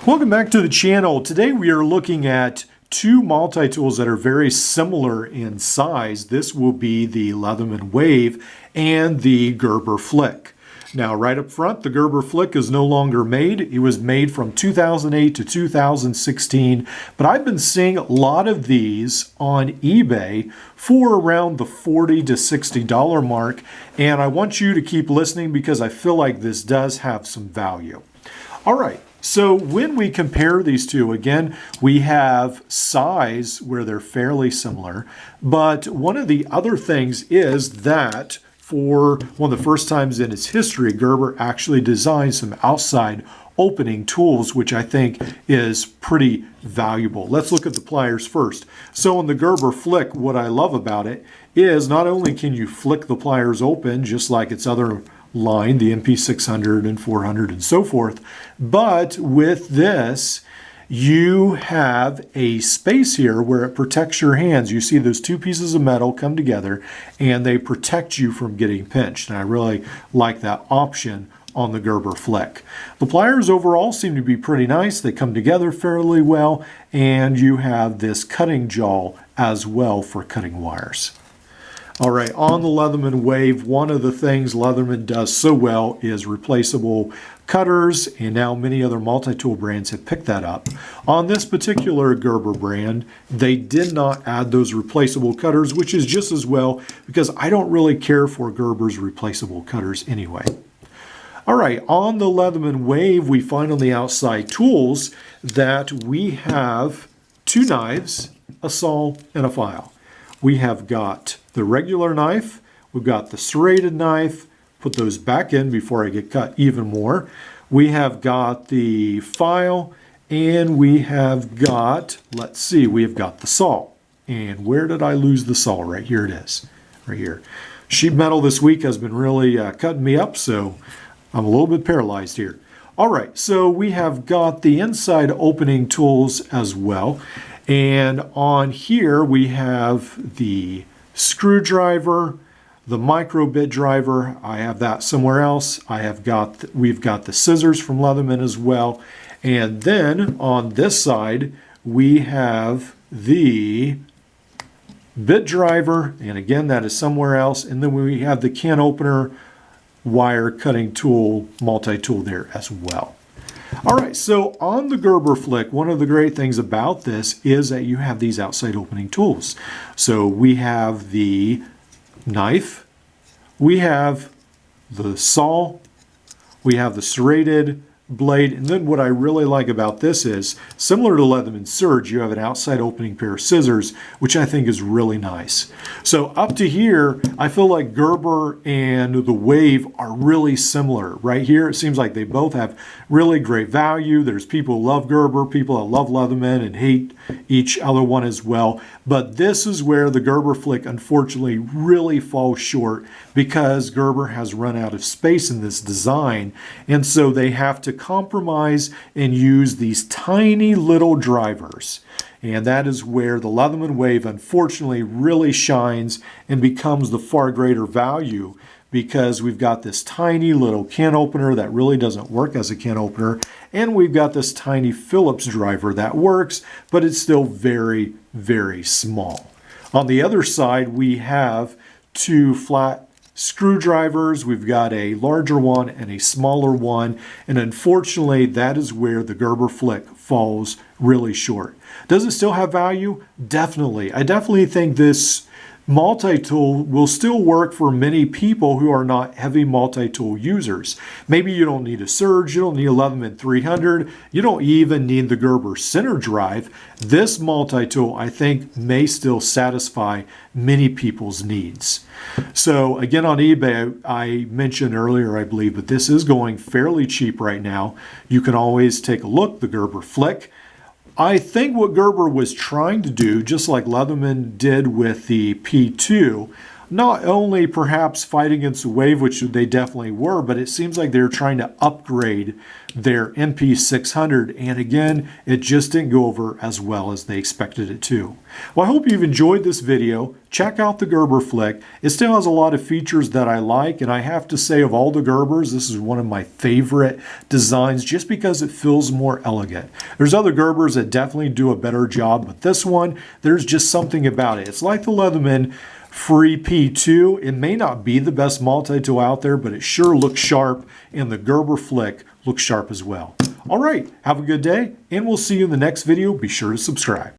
Welcome back to the channel. Today we are looking at two multi-tools that are very similar in size. This will be the Leatherman Wave and the Gerber Flik. Now right up front, the Gerber Flik is no longer made. It was made from 2008 to 2016, but I've been seeing a lot of these on eBay for around the $40 to $60 mark, and I want you to keep listening because I feel like this does have some value. All right. So when we compare these two, again, we have size where they're fairly similar, but one of the other things is that for one of the first times in its history, Gerber actually designed some outside opening tools, which I think is pretty valuable. Let's look at the pliers first. So in the Gerber Flik, what I love about it is not only can you flick the pliers open just like its other line, the MP600 and 400 and so forth, but with this you have a space here where it protects your hands. You see those two pieces of metal come together and they protect you from getting pinched, and I really like that option on the Gerber Flik. The pliers overall seem to be pretty nice. They come together fairly well, and you have this cutting jaw as well for cutting wires. All right, on the Leatherman Wave, one of the things Leatherman does so well is replaceable cutters, and now many other multi-tool brands have picked that up. On this particular Gerber brand, they did not add those replaceable cutters, which is just as well because I don't really care for Gerber's replaceable cutters anyway. All right, on the Leatherman Wave, we find on the outside tools that we have two knives, a saw, and a file. We have got the regular knife, we've got the serrated knife, put those back in before I get cut even more. We have got the file, and we have got, let's see, we have got the saw. And where did I lose the saw? Right here it is, right here. Sheet metal this week has been really cutting me up, so I'm a little bit paralyzed here. All right, so we have got the inside opening tools as well. And on here we have the screwdriver, the micro bit driver. I have that somewhere else. We've got the scissors from Leatherman as well. And then on this side we have the bit driver, and again that is somewhere else. And then we have the can opener wire cutting tool, multi-tool there as well. All right, so on the Gerber Flik, one of the great things about this is that you have these outside opening tools. So we have the knife, we have the saw, we have the serrated blade, and then what I really like about this is, similar to Leatherman Surge, you have an outside opening pair of scissors, which I think is really nice. So up to here, I feel like Gerber and the Wave are really similar. Right here, it seems like they both have really great value. There's people who love Gerber, people that love Leatherman and hate each other one as well. But this is where the Gerber Flik unfortunately really falls short because Gerber has run out of space in this design, and so they have to compromise and use these tiny little drivers. And that is where the Leatherman Wave unfortunately really shines and becomes the far greater value, because we've got this tiny little can opener that really doesn't work as a can opener, and we've got this tiny Phillips driver that works, but it's still very, very small. On the other side, we have two flat screwdrivers. We've got a larger one and a smaller one, and unfortunately that is where the Gerber Flik falls really short. Does it still have value? Definitely. I definitely think this multi-tool will still work for many people who are not heavy multi-tool users. Maybe you don't need a Surge, you don't need a Leatherman 300, you don't even need the Gerber center drive. This multi-tool, I think, may still satisfy many people's needs. So again, on eBay, I mentioned earlier, I believe, but this is going fairly cheap right now. You can always take a look, the Gerber Flik. I think what Gerber was trying to do, just like Leatherman did with the P2, not only perhaps fighting against the Wave, which they definitely were, but it seems like they're trying to upgrade their MP600, and again, it just didn't go over as well as they expected it to. Well, I hope you've enjoyed this video. Check out the Gerber Flik. It still has a lot of features that I like, and I have to say, of all the Gerbers, this is one of my favorite designs just because it feels more elegant. There's other Gerbers that definitely do a better job, but this one, there's just something about it. It's like the Leatherman Free P2. It may not be the best multi-tool out there, but it sure looks sharp, and the Gerber Flik looks sharp as well. All right, have a good day, and we'll see you in the next video. Be sure to subscribe.